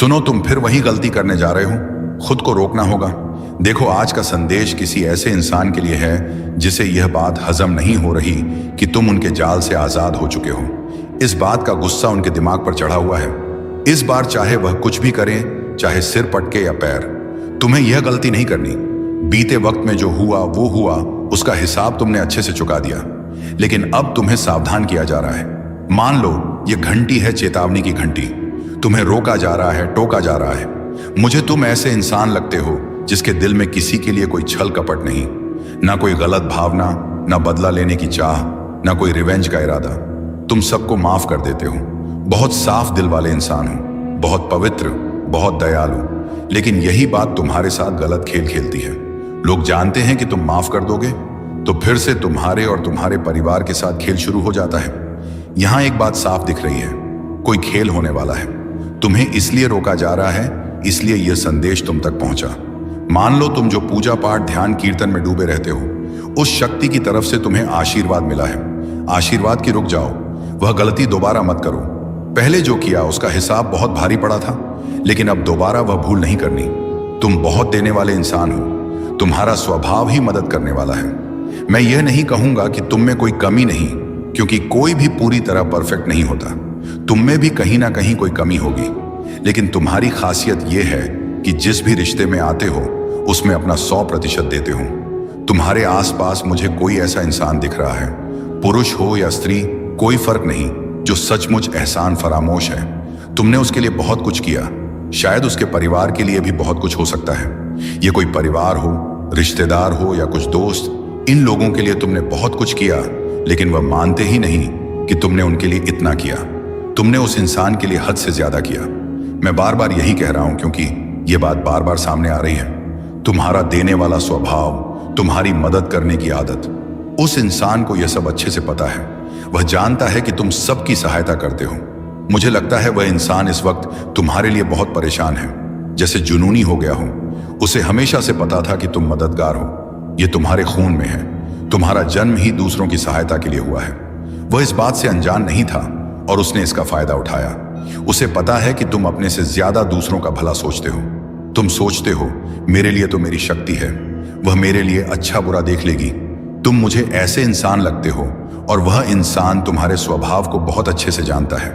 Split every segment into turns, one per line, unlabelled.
सुनो, तुम फिर वही गलती करने जा रहे हो। खुद को रोकना होगा। देखो, आज का संदेश किसी ऐसे इंसान के लिए है जिसे यह बात हजम नहीं हो रही कि तुम उनके जाल से आजाद हो चुके हो। इस बात का गुस्सा उनके दिमाग पर चढ़ा हुआ है। इस बार चाहे वह कुछ भी करें, चाहे सिर पटके या पैर, तुम्हें यह गलती नहीं करनी। बीते वक्त में जो हुआ वो हुआ, उसका हिसाब तुमने अच्छे से चुका दिया, लेकिन अब तुम्हें सावधान किया जा रहा है। मान लो यह घंटी है, चेतावनी की घंटी। तुम्हें रोका जा रहा है, टोका जा रहा है। मुझे तुम ऐसे इंसान लगते हो जिसके दिल में किसी के लिए कोई छल कपट नहीं, ना कोई गलत भावना, ना बदला लेने की चाह, ना कोई रिवेंज का इरादा। तुम सबको माफ कर देते हो। बहुत साफ दिल वाले इंसान हो, बहुत पवित्र, बहुत दयालु। लेकिन यही बात तुम्हारे साथ गलत खेल खेलती है। लोग जानते हैं कि तुम माफ कर दोगे तो फिर से तुम्हारे और तुम्हारे परिवार के साथ खेल शुरू हो जाता है। यहां एक बात साफ दिख रही है, कोई खेल होने वाला है। तुम्हें इसलिए रोका जा रहा है, इसलिए यह संदेश तुम तक पहुंचा। मान लो तुम जो पूजा पाठ, ध्यान, कीर्तन में डूबे रहते हो, उस शक्ति की तरफ से तुम्हें आशीर्वाद मिला है। आशीर्वाद की रुक जाओ, वह गलती दोबारा मत करो। पहले जो किया उसका हिसाब बहुत भारी पड़ा था, लेकिन अब दोबारा वह भूल नहीं करनी। तुम बहुत देने वाले इंसान हो, तुम्हारा स्वभाव ही मदद करने वाला है। मैं यह नहीं कहूंगा कि तुम में कोई कमी नहीं, क्योंकि कोई भी पूरी तरह परफेक्ट नहीं होता। तुम में भी कहीं ना कहीं कोई कमी होगी, लेकिन तुम्हारी खासियत यह है कि जिस भी रिश्ते में आते हो उसमें अपना 100% देते हो। तुम्हारे आसपास मुझे कोई ऐसा इंसान दिख रहा है, पुरुष हो या स्त्री, कोई फर्क नहीं, जो सचमुच एहसान फरामोश है। तुमने उसके लिए बहुत कुछ किया। शायद उसके परिवार के लिए भी बहुत कुछ हो सकता है। ये कोई परिवार हो, रिश्तेदार हो या कुछ दोस्त, इन लोगों के लिए तुमने बहुत कुछ किया, लेकिन वह मानते ही नहीं कि तुमने उनके लिए इतना किया। तुमने उस इंसान के लिए हद से ज्यादा किया। मैं बार बार यही कह रहा हूं क्योंकि यह बात बार बार सामने आ रही है। तुम्हारा देने वाला स्वभाव, तुम्हारी मदद करने की आदत, उस इंसान को यह सब अच्छे से पता है। वह जानता है कि तुम सबकी सहायता करते हो। मुझे लगता है वह इंसान इस वक्त तुम्हारे लिए बहुत परेशान है, जैसे जुनूनी हो गया हो। उसे हमेशा से पता था कि तुम मददगार हो। यह तुम्हारे खून में है। तुम्हारा जन्म ही दूसरों की सहायता के लिए हुआ है। वह इस बात से अनजान नहीं था और उसने इसका फायदा उठाया। उसे पता है कि तुम अपने से ज्यादा दूसरों का भला सोचते हो। तुम सोचते हो, मेरे लिए तो मेरी शक्ति है, वह मेरे लिए अच्छा बुरा देख लेगी। तुम मुझे ऐसे इंसान लगते हो, और वह इंसान तुम्हारे स्वभाव को बहुत अच्छे से जानता है।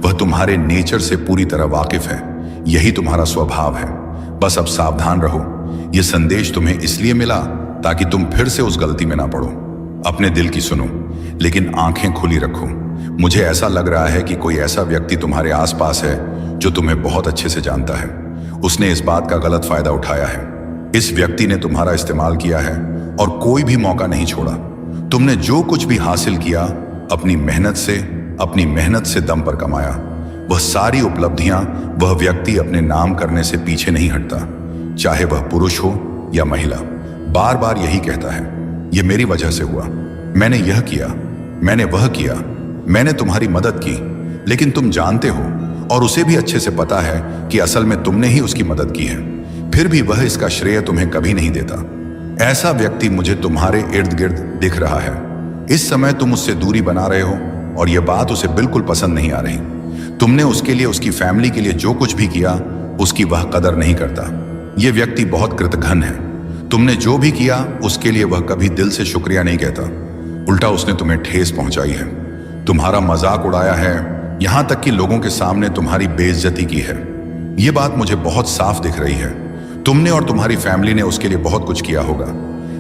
वह तुम्हारे नेचर से पूरी तरह वाकिफ है। यही तुम्हारा स्वभाव है। बस अब सावधान रहो। यह संदेश तुम्हें इसलिए मिला ताकि तुम फिर से उस गलती में ना पड़ो। अपने दिल की सुनो, लेकिन आंखें खुली रखो। मुझे ऐसा लग रहा है कि कोई ऐसा व्यक्ति तुम्हारे आसपास है जो तुम्हें बहुत अच्छे से जानता है। उसने इस बात का गलत फायदा उठाया है। इस व्यक्ति ने तुम्हारा इस्तेमाल किया है और कोई भी मौका नहीं छोड़ा। तुमने जो कुछ भी हासिल किया, अपनी मेहनत से दम पर कमाया। वह सारी उपलब्धियां वह व्यक्ति अपने नाम करने से पीछे नहीं हटता, चाहे वह पुरुष हो या महिला। बार बार यही कहता है, यह मेरी वजह से हुआ, मैंने यह किया, मैंने वह किया, मैंने तुम्हारी मदद की। लेकिन तुम जानते हो, और उसे भी अच्छे से पता है कि असल में तुमने ही उसकी मदद की है। फिर भी वह इसका श्रेय तुम्हें कभी नहीं देता। ऐसा व्यक्ति मुझे तुम्हारे इर्द गिर्द दिख रहा है। इस समय तुम उससे दूरी बना रहे हो और यह बात उसे बिल्कुल पसंद नहीं आ रही। तुमने उसके लिए, उसकी फैमिली के लिए जो कुछ भी किया, उसकी वह कदर नहीं करता। यह व्यक्ति बहुत कृतघ्न है। तुमने जो भी किया उसके लिए वह कभी दिल से शुक्रिया नहीं कहता। उल्टा उसने तुम्हें ठेस पहुंचाई है, तुम्हारा मजाक उड़ाया है, यहां तक कि लोगों के सामने तुम्हारी बेइज्जती की है। यह बात मुझे बहुत साफ दिख रही है। तुमने और तुम्हारी फैमिली ने उसके लिए बहुत कुछ किया होगा,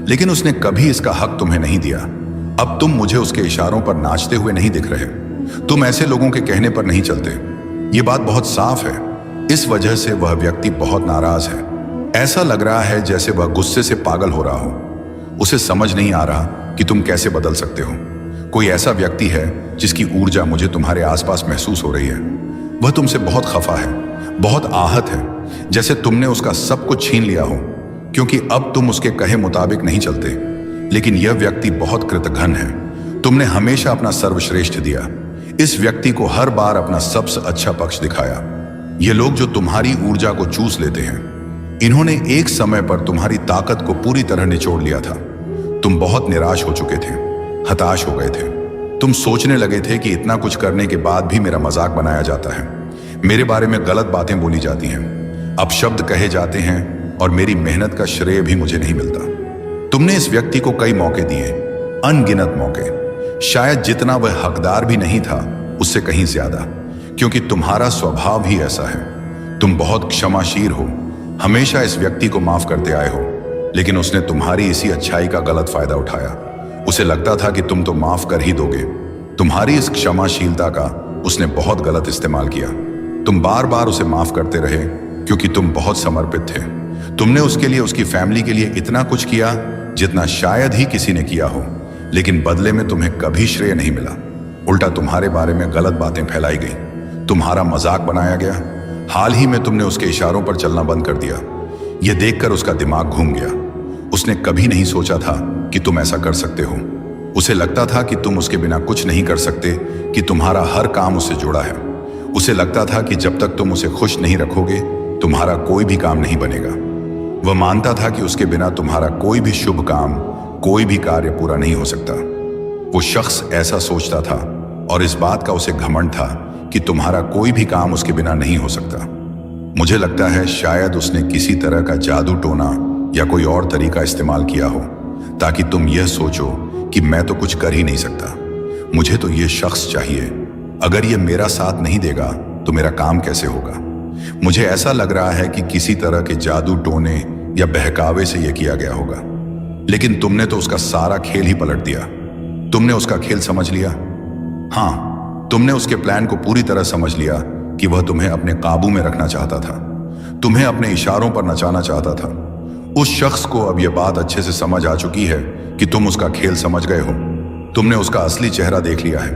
लेकिन उसने कभी इसका हक तुम्हें नहीं दिया। अब तुम मुझे उसके इशारों पर नाचते हुए नहीं दिख रहे। तुम ऐसे लोगों के कहने पर नहीं चलते। यह बात बहुत साफ है। इस वजह से वह व्यक्ति बहुत नाराज है। ऐसा लग रहा है जैसे वह गुस्से से पागल हो रहा हो। उसे समझ नहीं आ रहा कि तुम कैसे बदल सकते हो। कोई ऐसा व्यक्ति है जिसकी ऊर्जा मुझे तुम्हारे आसपास महसूस हो रही है। वह तुमसे बहुत खफा है, बहुत आहत है, जैसे तुमने उसका सब कुछ छीन लिया हो, क्योंकि अब तुम उसके कहे मुताबिक नहीं चलते। लेकिन यह व्यक्ति बहुत कृतघ्न है। तुमने हमेशा अपना सर्वश्रेष्ठ दिया। इस व्यक्ति को हर बार अपना सबसे अच्छा पक्ष दिखाया। ये लोग जो तुम्हारी ऊर्जा को चूस लेते हैं, इन्होंने एक समय पर तुम्हारी ताकत को पूरी तरह निचोड़ लिया था। तुम बहुत निराश हो चुके थे, हताश हो गए थे। तुम सोचने लगे थे कि इतना कुछ करने के बाद भी मेरा मजाक बनाया जाता है। मेरे बारे में गलत बातें बोली जाती हैं, अपशब्द कहे जाते हैं और मेरी मेहनत का श्रेय भी मुझे नहीं मिलता। तुमने इस व्यक्ति को कई मौके दिए, अनगिनत मौके, शायद जितना वह हकदार भी नहीं था उससे कहीं ज्यादा, क्योंकि तुम्हारा स्वभाव ही ऐसा है। तुम बहुत क्षमाशील हो, हमेशा इस व्यक्ति को माफ करते आए हो, लेकिन उसने तुम्हारी इसी अच्छाई का गलत फायदा उठाया। उसे लगता था कि तुम तो माफ कर ही दोगे। तुम्हारी इस क्षमाशीलता का उसने बहुत गलत इस्तेमाल किया। तुम बार बार उसे माफ करते रहे क्योंकि तुम बहुत समर्पित थे। तुमने उसके लिए, उसकी फैमिली के लिए इतना कुछ किया जितना शायद ही किसी ने किया हो, लेकिन बदले में तुम्हें कभी श्रेय नहीं मिला। उल्टा तुम्हारे बारे में गलत बातें फैलाई गई, तुम्हारा मजाक बनाया गया। हाल ही में तुमने उसके इशारों पर चलना बंद कर दिया। यह देखकर उसका दिमाग घूम गया। उसने कभी नहीं सोचा था कि तुम ऐसा कर सकते हो। उसे लगता था कि तुम उसके बिना कुछ नहीं कर सकते, कि तुम्हारा हर काम उससे जुड़ा है। उसे लगता था कि जब तक तुम उसे खुश नहीं रखोगे तुम्हारा कोई भी काम नहीं बनेगा। वह मानता था कि उसके बिना तुम्हारा कोई भी शुभ काम, कोई भी कार्य पूरा नहीं हो सकता। वो शख्स ऐसा सोचता था और इस बात का उसे घमंड था कि तुम्हारा कोई भी काम उसके बिना नहीं हो सकता। मुझे लगता है शायद उसने किसी तरह का जादू टोना या कोई और तरीका इस्तेमाल किया हो ताकि तुम यह सोचो कि मैं तो कुछ कर ही नहीं सकता, मुझे तो यह शख्स चाहिए। अगर यह मेरा साथ नहीं देगा तो मेरा काम कैसे होगा। मुझे ऐसा लग रहा है कि किसी तरह के जादू टोने या बहकावे से यह किया गया होगा। लेकिन तुमने तो उसका सारा खेल ही पलट दिया। तुमने उसका खेल समझ लिया। हाँ, तुमने उसके प्लान को पूरी तरह समझ लिया कि वह तुम्हें अपने काबू में रखना चाहता था, तुम्हें अपने इशारों पर नचाना चाहता था। उस शख्स को अब यह बात अच्छे से समझ आ चुकी है कि तुम उसका खेल समझ गए हो। तुमने उसका असली चेहरा देख लिया है।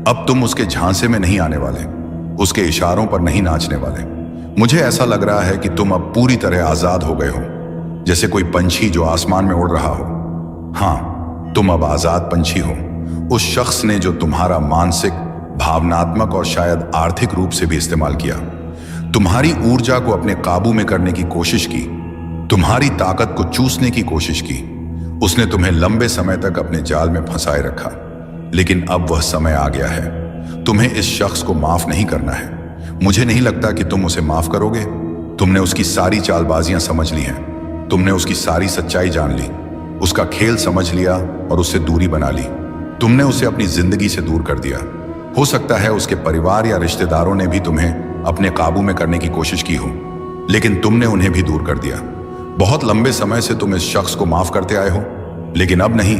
अब तुम उसके झांसे में नहीं आने वाले, उसके इशारों पर नहीं नाचने वाले। मुझे ऐसा लग रहा है कि तुम अब पूरी तरह आजाद हो गए हो, जैसे कोई पंछी जो आसमान में उड़ रहा हो। हाँ, तुम अब आजाद पंछी हो। उस शख्स ने जो तुम्हारा मानसिक, भावनात्मक और शायद आर्थिक रूप से भी इस्तेमाल किया, तुम्हारी ऊर्जा को अपने काबू में करने की कोशिश की, तुम्हारी ताकत को चूसने की कोशिश की। उसने तुम्हें लंबे समय तक अपने जाल में फंसाए रखा, लेकिन अब वह समय आ गया है। तुम्हें इस शख्स को माफ नहीं करना है। मुझे नहीं लगता कि तुम उसे माफ करोगे। तुमने उसकी सारी चालबाजियां समझ ली हैं, तुमने उसकी सारी सच्चाई जान ली, उसका खेल समझ लिया और उससे दूरी बना ली। तुमने उसे अपनी जिंदगी से दूर कर दिया। हो सकता है उसके परिवार या रिश्तेदारों ने भी तुम्हें अपने काबू में करने की कोशिश की हो, लेकिन तुमने उन्हें भी दूर कर दिया। बहुत लंबे समय से तुम इस शख्स को माफ करते आए हो, लेकिन अब नहीं।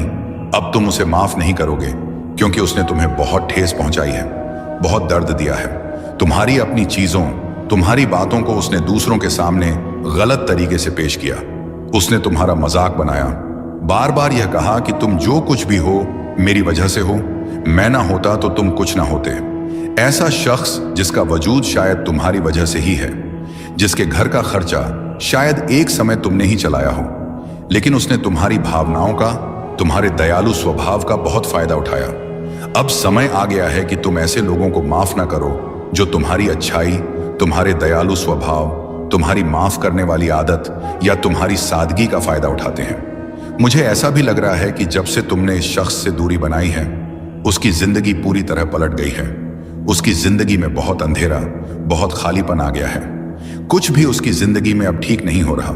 अब तुम उसे माफ नहीं करोगे, क्योंकि उसने तुम्हें बहुत ठेस पहुंचाई है, बहुत दर्द दिया है। तुम्हारी अपनी चीजों, तुम्हारी बातों को उसने दूसरों के सामने गलत तरीके से पेश किया। उसने तुम्हारा मजाक बनाया, बार बार यह कहा कि तुम जो कुछ भी हो मेरी वजह से हो, मैं ना होता तो तुम कुछ ना होते। ऐसा शख्स जिसका वजूद शायद तुम्हारी वजह से ही है, जिसके घर का खर्चा शायद एक समय तुमने ही चलाया हो, लेकिन उसने तुम्हारी भावनाओं का, तुम्हारे दयालु स्वभाव का बहुत फायदा उठाया। अब समय आ गया है कि तुम ऐसे लोगों को माफ ना करो जो तुम्हारी अच्छाई, तुम्हारे दयालु स्वभाव, तुम्हारी माफ करने वाली आदत या तुम्हारी सादगी का फायदा उठाते हैं। मुझे ऐसा भी लग रहा है कि जब से तुमने इस शख्स से दूरी बनाई है, उसकी जिंदगी पूरी तरह पलट गई है। उसकी जिंदगी में बहुत अंधेरा, बहुत खालीपन आ गया है। कुछ भी उसकी जिंदगी में अब ठीक नहीं हो रहा।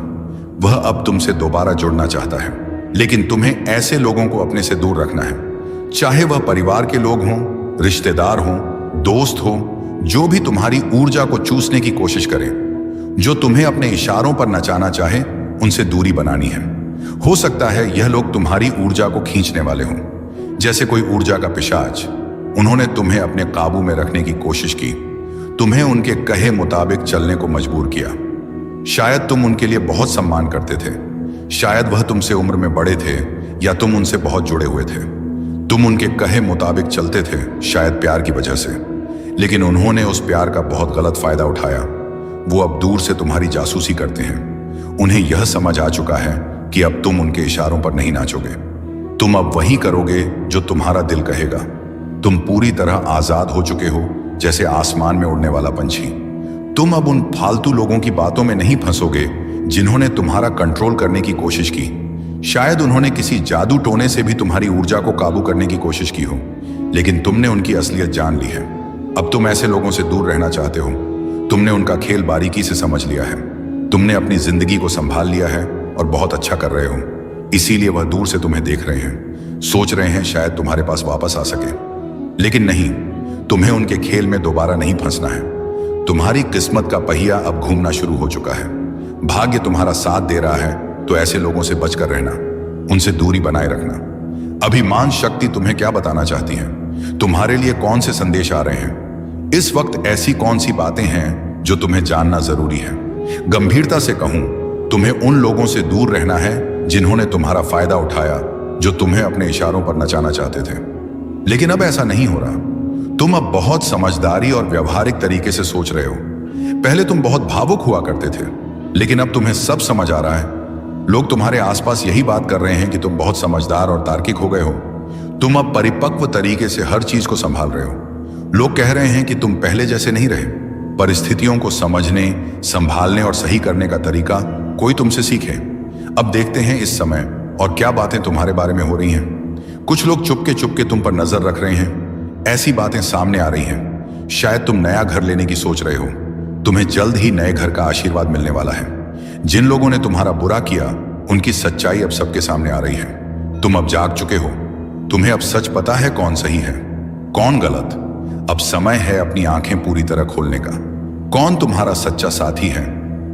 वह अब तुमसे दोबारा जुड़ना चाहता है, लेकिन तुम्हें ऐसे लोगों को अपने से दूर रखना है, चाहे वह परिवार के लोग हों, रिश्तेदार हों, दोस्त हों, जो भी तुम्हारी ऊर्जा को चूसने की कोशिश करें, जो तुम्हें अपने इशारों पर नचाना चाहे, उनसे दूरी बनानी है। हो सकता है यह लोग तुम्हारी ऊर्जा को खींचने वाले हों, जैसे कोई ऊर्जा का पिशाच। उन्होंने तुम्हें अपने काबू में रखने की कोशिश की, तुम्हें उनके कहे मुताबिक चलने को मजबूर किया। शायद तुम उनके लिए बहुत सम्मान करते थे, शायद वह तुमसे उम्र में बड़े थे या तुम उनसे बहुत जुड़े हुए थे। तुम उनके कहे मुताबिक चलते थे, शायद प्यार की वजह से, लेकिन उन्होंने उस प्यार का बहुत गलत फायदा उठाया। वो अब दूर से तुम्हारी जासूसी करते हैं। उन्हें यह समझ आ चुका है कि अब तुम उनके इशारों पर नहीं नाचोगे। तुम अब वही करोगे जो तुम्हारा दिल कहेगा। तुम पूरी तरह आजाद हो चुके हो, जैसे आसमान में उड़ने वाला पंछी। तुम अब उन फालतू लोगों की बातों में नहीं फंसोगे जिन्होंने तुम्हारा कंट्रोल करने की कोशिश की। शायद उन्होंने किसी जादू टोने से भी तुम्हारी ऊर्जा को काबू करने की कोशिश की हो, लेकिन तुमने उनकी असलियत जान ली है। अब तुम ऐसे लोगों से दूर रहना चाहते हो। तुमने उनका खेल बारीकी से समझ लिया है। तुमने अपनी जिंदगी को संभाल लिया है और बहुत अच्छा कर रहे हो। इसीलिए वह दूर से तुम्हें देख रहे हैं, सोच रहे हैं शायद तुम्हारे पास वापस आ सके। लेकिन नहीं, तुम्हें उनके खेल में दोबारा नहीं फंसना है। तुम्हारी किस्मत का पहिया अब घूमना शुरू हो चुका है। भाग्य तुम्हारा साथ दे रहा है तो ऐसे लोगों से बचकर रहना, उनसे दूरी बनाए रखना। अभिमान शक्ति तुम्हें क्या बताना चाहती है? तुम्हारे लिए कौन से संदेश आ रहे हैं? इस वक्त ऐसी कौन सी बातें हैं जो तुम्हें जानना जरूरी है? गंभीरता से कहूं, तुम्हें उन लोगों से दूर रहना है जिन्होंने तुम्हारा फायदा उठाया, जो तुम्हें अपने इशारों पर नचाना चाहते थे। लेकिन अब ऐसा नहीं हो रहा। तुम अब बहुत समझदारी और व्यवहारिक तरीके से सोच रहे हो। पहले तुम बहुत भावुक हुआ करते थे, लेकिन अब तुम्हें सब समझ आ रहा है। लोग तुम्हारे आसपास यही बात कर रहे हैं कि तुम बहुत समझदार और तार्किक हो गए हो। तुम अब परिपक्व तरीके से हर चीज को संभाल रहे हो। लोग कह रहे हैं कि तुम पहले जैसे नहीं रहे। परिस्थितियों को समझने, संभालने और सही करने का तरीका कोई तुमसे सीखे। अब देखते हैं इस समय और क्या बातें तुम्हारे बारे में हो रही हैं। कुछ लोग चुपके चुपके तुम पर नजर रख रहे हैं। ऐसी बातें सामने आ रही हैं। शायद तुम नया घर लेने की सोच रहे हो। तुम्हें जल्द ही नए घर का आशीर्वाद मिलने वाला है। जिन लोगों ने तुम्हारा बुरा किया, उनकी सच्चाई अब सबके सामने आ रही है। तुम अब जाग चुके हो। तुम्हें अब सच पता है कौन सही है, कौन गलत। अब समय है अपनी आंखें पूरी तरह खोलने का। कौन तुम्हारा सच्चा साथी है,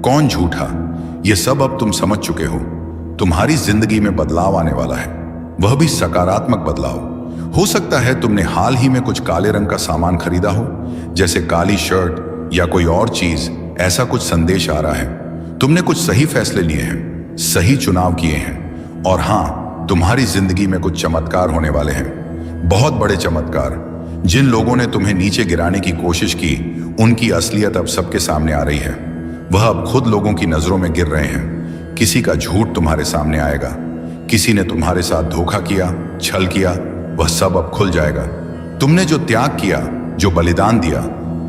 कौन झूठा, यह सब अब तुम समझ चुके हो। तुम्हारी जिंदगी में बदलाव आने वाला है, वह भी सकारात्मक बदलाव। हो सकता है तुमने हाल ही में कुछ काले रंग का सामान खरीदा हो, जैसे काली शर्ट या कोई और चीज। ऐसा कुछ संदेश आ रहा है। तुमने कुछ सही फैसले लिए हैं, सही चुनाव किए हैं। और हां, तुम्हारी जिंदगी में कुछ चमत्कार होने वाले हैं, बहुत बड़े चमत्कार। जिन लोगों ने तुम्हें नीचे गिराने की कोशिश की, उनकी असलियत अब सबके सामने आ रही है। वह अब खुद लोगों की नजरों में गिर रहे हैं। किसी का झूठ तुम्हारे सामने आएगा, किसी ने तुम्हारे साथ धोखा किया, छल किया, वह सब अब खुल जाएगा। तुमने जो त्याग किया, जो बलिदान दिया,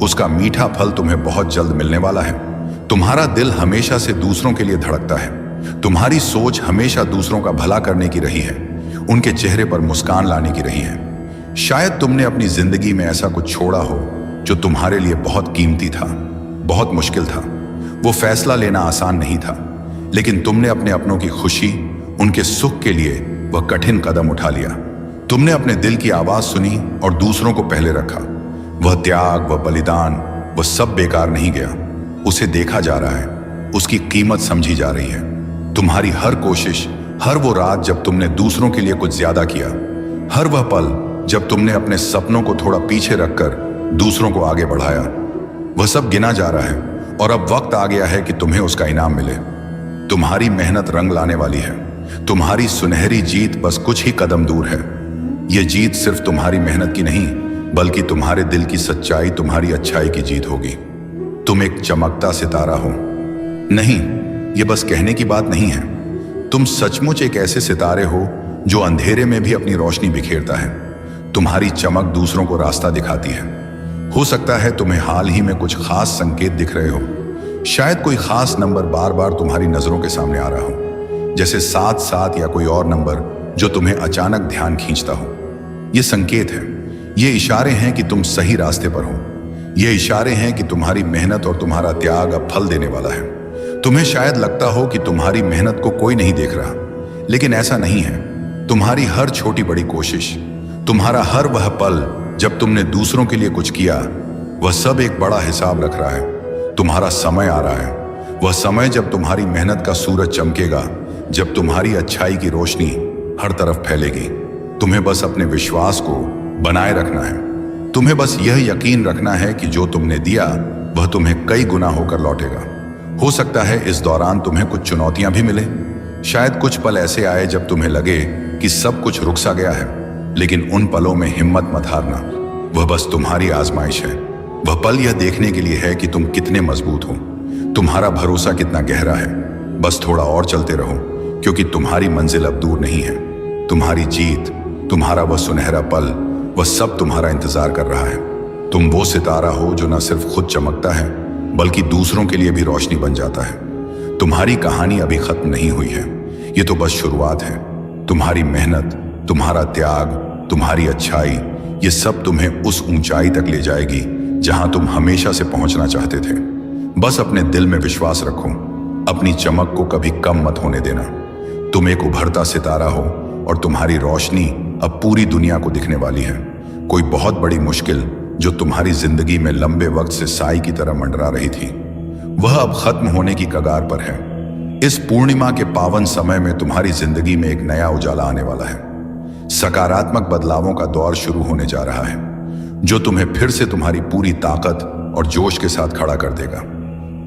उसका मीठा फल तुम्हें बहुत जल्द मिलने वाला है। तुम्हारा दिल हमेशा से दूसरों के लिए धड़कता है। तुम्हारी सोच हमेशा दूसरों का भला करने की रही है, उनके चेहरे पर मुस्कान लाने की रही है। शायद तुमने अपनी जिंदगी में ऐसा कुछ छोड़ा हो जो तुम्हारे लिए बहुत कीमती था, बहुत मुश्किल था। वो फैसला लेना आसान नहीं था, लेकिन तुमने अपने अपनों की खुशी, उनके सुख के लिए वह कठिन कदम उठा लिया। तुमने अपने दिल की आवाज सुनी और दूसरों को पहले रखा। वह त्याग, वह बलिदान, वह सब बेकार नहीं गया। उसे देखा जा रहा है, उसकी कीमत समझी जा रही है। तुम्हारी हर कोशिश, हर वो रात जब तुमने दूसरों के लिए कुछ ज्यादा किया, हर वह पल जब तुमने अपने सपनों को थोड़ा पीछे रखकर दूसरों को आगे बढ़ाया, वह सब गिना जा रहा है। और अब वक्त आ गया है कि तुम्हें उसका इनाम मिले। तुम्हारी मेहनत रंग लाने वाली है। तुम्हारी सुनहरी जीत बस कुछ ही कदम दूर है। यह जीत सिर्फ तुम्हारी मेहनत की नहीं, बल्कि तुम्हारे दिल की सच्चाई, तुम्हारी अच्छाई की जीत होगी। तुम एक चमकता सितारा हो। नहीं, यह बस कहने की बात नहीं है। तुम सचमुच एक ऐसे सितारे हो जो अंधेरे में भी अपनी रोशनी बिखेरता है। तुम्हारी चमक दूसरों को रास्ता दिखाती है। हो सकता है तुम्हें हाल ही में कुछ खास संकेत दिख रहे हो। शायद कोई खास नंबर बार बार तुम्हारी नजरों के सामने आ रहा हो, जैसे 7-7 या कोई और नंबर जो तुम्हें अचानक ध्यान खींचता हो। ये संकेत है, ये इशारे हैं कि तुम सही रास्ते पर हो। ये इशारे हैं कि तुम्हारी मेहनत और तुम्हारा त्याग अब फल देने वाला है। तुम्हें शायद लगता हो कि तुम्हारी मेहनत को कोई नहीं देख रहा, लेकिन ऐसा नहीं है। तुम्हारी हर छोटी बड़ी कोशिश, तुम्हारा हर वह पल जब तुमने दूसरों के लिए कुछ किया, वह सब एक बड़ा हिसाब रख रहा है। तुम्हारा समय आ रहा है, वह समय जब तुम्हारी मेहनत का सूरज चमकेगा, जब तुम्हारी अच्छाई की रोशनी हर तरफ फैलेगी। तुम्हें बस अपने विश्वास को बनाए रखना है। तुम्हें बस यह यकीन रखना है कि जो तुमने दिया वह तुम्हें कई गुना होकर लौटेगा। हो सकता है इस दौरान तुम्हें कुछ चुनौतियां भी मिले। शायद कुछ पल ऐसे आए जब तुम्हें लगे कि सब कुछ रुक सा गया है, लेकिन उन पलों में हिम्मत मत हारना। वह बस तुम्हारी आजमाइश है। वह पल यह देखने के लिए है कि तुम कितने मजबूत हो, तुम्हारा भरोसा कितना गहरा है। बस थोड़ा और चलते रहो, क्योंकि तुम्हारी मंजिल अब दूर नहीं है। तुम्हारी जीत, तुम्हारा वह सुनहरा पल, वह सब तुम्हारा इंतजार कर रहा है। तुम वो सितारा हो जो न सिर्फ खुद चमकता है, बल्कि दूसरों के लिए भी रोशनी बन जाता है। तुम्हारी कहानी अभी खत्म नहीं हुई है, ये तो बस शुरुआत है। तुम्हारी मेहनत, तुम्हारा त्याग, तुम्हारी अच्छाई, ये सब तुम्हें उस ऊंचाई तक ले जाएगी जहां तुम हमेशा से पहुंचना चाहते थे। बस अपने दिल में विश्वास रखो, अपनी चमक को कभी कम मत होने देना। तुम एक उभरता सितारा हो और तुम्हारी रोशनी अब पूरी दुनिया को दिखने वाली है। कोई बहुत बड़ी मुश्किल जो तुम्हारी जिंदगी में लंबे वक्त से साई की तरह मंडरा रही थी, वह अब खत्म होने की कगार पर है। इस पूर्णिमा के पावन समय में तुम्हारी जिंदगी में एक नया उजाला आने वाला है। सकारात्मक बदलावों का दौर शुरू होने जा रहा है, जो तुम्हें फिर से तुम्हारी पूरी ताकत और जोश के साथ खड़ा कर देगा।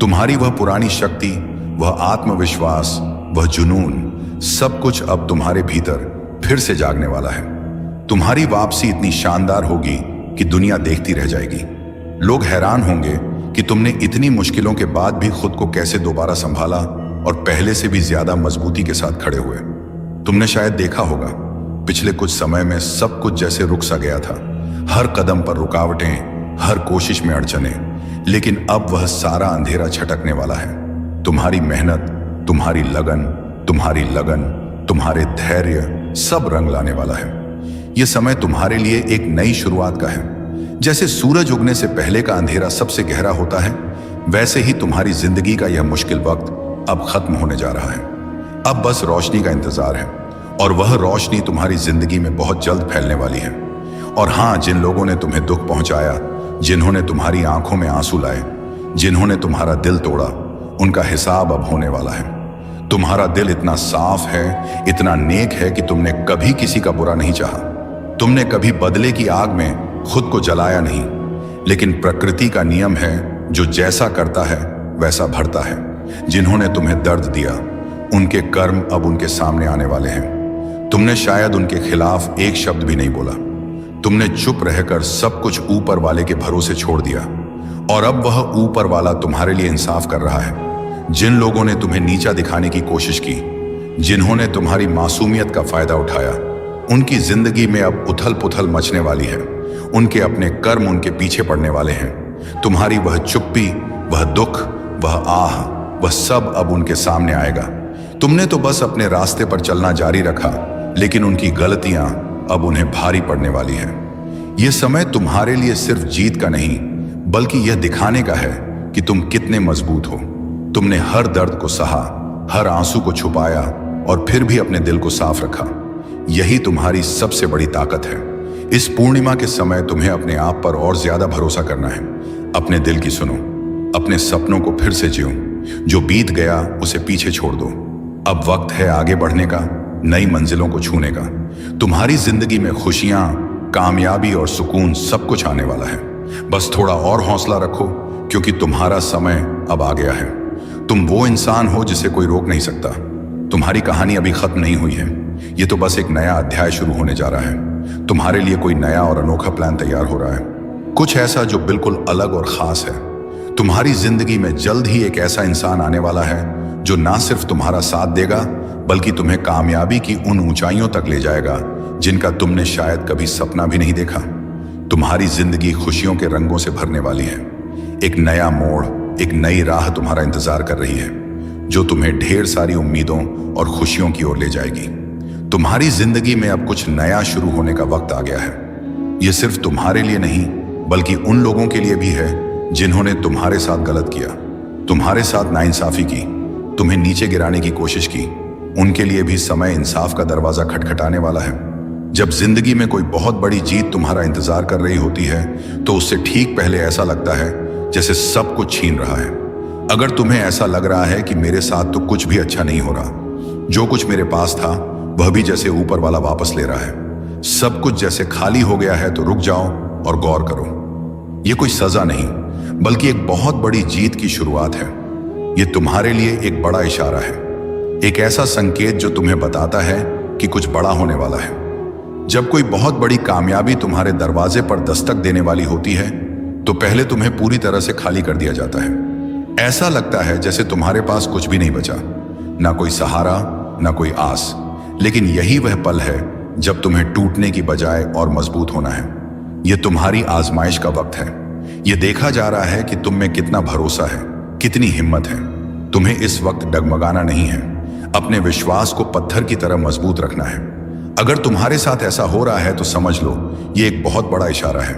तुम्हारी वह पुरानी शक्ति, वह आत्मविश्वास, वह जुनून, सब कुछ अब तुम्हारे भीतर फिर से जागने वाला है। तुम्हारी वापसी इतनी शानदार होगी कि दुनिया देखती रह जाएगी। लोग हैरान होंगे कि तुमने इतनी मुश्किलों के बाद भी खुद को कैसे दोबारा संभाला और पहले से भी ज्यादा मजबूती के साथ खड़े हुए। तुमने शायद देखा होगा, पिछले कुछ समय में सब कुछ जैसे रुक सा गया था। हर कदम पर रुकावटें, हर कोशिश में अड़चने, लेकिन अब वह सारा अंधेरा छटकने वाला है। तुम्हारी मेहनत, तुम्हारी लगन, तुम्हारे धैर्य सब रंग लाने वाला है। यह समय तुम्हारे लिए एक नई शुरुआत का है। जैसे सूरज उगने से पहले का अंधेरा सबसे गहरा होता है, वैसे ही तुम्हारी जिंदगी का यह मुश्किल वक्त अब खत्म होने जा रहा है। अब बस रोशनी का इंतजार है, और वह रोशनी तुम्हारी जिंदगी में बहुत जल्द फैलने वाली है। और हाँ, जिन लोगों ने तुम्हें दुख पहुंचाया, जिन्होंने तुम्हारी आंखों में आंसू लाए, जिन्होंने तुम्हारा दिल तोड़ा, उनका हिसाब अब होने वाला है। तुम्हारा दिल इतना साफ है, इतना नेक है कि तुमने कभी किसी का बुरा नहीं चाहा। तुमने कभी बदले की आग में खुद को जलाया नहीं। लेकिन प्रकृति का नियम है, जो जैसा करता है वैसा भरता है। जिन्होंने तुम्हें दर्द दिया, उनके कर्म अब उनके सामने आने वाले हैं। तुमने शायद उनके खिलाफ एक शब्द भी नहीं बोला। तुमने चुप रहकर सब कुछ ऊपर वाले के भरोसे छोड़ दिया, और अब वह ऊपर वाला तुम्हारे लिए इंसाफ कर रहा है। जिन लोगों ने तुम्हें नीचा दिखाने की कोशिश की, जिन्होंने तुम्हारी मासूमियत का फायदा उठाया, उनकी जिंदगी में अब उथल पुथल मचने वाली है। उनके अपने कर्म उनके पीछे पड़ने वाले हैं। तुम्हारी वह चुप्पी, वह दुख, वह आह, वह सब अब उनके सामने आएगा। तुमने तो बस अपने रास्ते पर चलना जारी रखा, लेकिन उनकी गलतियां अब उन्हें भारी पड़ने वाली हैं। यह समय तुम्हारे लिए सिर्फ जीत का नहीं, बल्कि यह दिखाने का है कि तुम कितने मजबूत हो। तुमने हर दर्द को सहा, हर आंसू को छुपाया, और फिर भी अपने दिल को साफ रखा। यही तुम्हारी सबसे बड़ी ताकत है। इस पूर्णिमा के समय तुम्हें अपने आप पर और ज्यादा भरोसा करना है। अपने दिल की सुनो, अपने सपनों को फिर से जियो। जो बीत गया उसे पीछे छोड़ दो। अब वक्त है आगे बढ़ने का, नई मंजिलों को छूने का। तुम्हारी जिंदगी में खुशियां, कामयाबी और सुकून सब कुछ आने वाला है। बस थोड़ा और हौसला रखो, क्योंकि तुम्हारा समय अब आ गया है। तुम वो इंसान हो जिसे कोई रोक नहीं सकता। तुम्हारी कहानी अभी खत्म नहीं हुई है। ये तो बस एक नया अध्याय शुरू होने जा रहा है। तुम्हारे लिए कोई नया और अनोखा प्लान तैयार हो रहा है, कुछ ऐसा जो बिल्कुल अलग और खास है। तुम्हारी जिंदगी में जल्द ही एक ऐसा इंसान आने वाला है जो ना सिर्फ तुम्हारा साथ देगा, बल्कि तुम्हें कामयाबी की उन ऊंचाइयों तक ले जाएगा जिनका तुमने शायद कभी सपना भी नहीं देखा। तुम्हारी जिंदगी खुशियों के रंगों से भरने वाली है। एक नया मोड़, एक नई राह तुम्हारा इंतजार कर रही है, जो तुम्हें ढेर सारी उम्मीदों और खुशियों की ओर ले जाएगी। तुम्हारी जिंदगी में अब कुछ नया शुरू होने का वक्त आ गया है। यह सिर्फ तुम्हारे लिए नहीं, बल्कि उन लोगों के लिए भी है जिन्होंने तुम्हारे साथ गलत किया, तुम्हारे साथ नाइंसाफी की, तुम्हें नीचे गिराने की कोशिश की। उनके लिए भी समय इंसाफ का दरवाजा खटखटाने वाला है। जब जिंदगी में कोई बहुत बड़ी जीत तुम्हारा इंतजार कर रही होती है, तो उससे ठीक पहले ऐसा लगता है जैसे सब कुछ छीन रहा है। अगर तुम्हें ऐसा लग रहा है कि मेरे साथ तो कुछ भी अच्छा नहीं हो रहा, जो कुछ मेरे पास था वह भी जैसे ऊपर वाला वापस ले रहा है, सब कुछ जैसे खाली हो गया है, तो रुक जाओ और गौर करो। यह कोई सजा नहीं, बल्कि एक बहुत बड़ी जीत की शुरुआत है। यह तुम्हारे लिए एक बड़ा इशारा है, एक ऐसा संकेत जो तुम्हें बताता है कि कुछ बड़ा होने वाला है। जब कोई बहुत बड़ी कामयाबी तुम्हारे दरवाजे पर दस्तक देने वाली होती है, तो पहले तुम्हें पूरी तरह से खाली कर दिया जाता है। ऐसा लगता है जैसे तुम्हारे पास कुछ भी नहीं बचा, ना कोई सहारा, ना कोई आस। लेकिन यही वह पल है जब तुम्हें टूटने की बजाय और मजबूत होना है। यह तुम्हारी आजमाइश का वक्त है। यह देखा जा रहा है कि तुम में कितना भरोसा है, कितनी हिम्मत है। तुम्हें इस वक्त डगमगाना नहीं है, अपने विश्वास को पत्थर की तरह मजबूत रखना है। अगर तुम्हारे साथ ऐसा हो रहा है, तो समझ लो यह एक बहुत बड़ा इशारा है।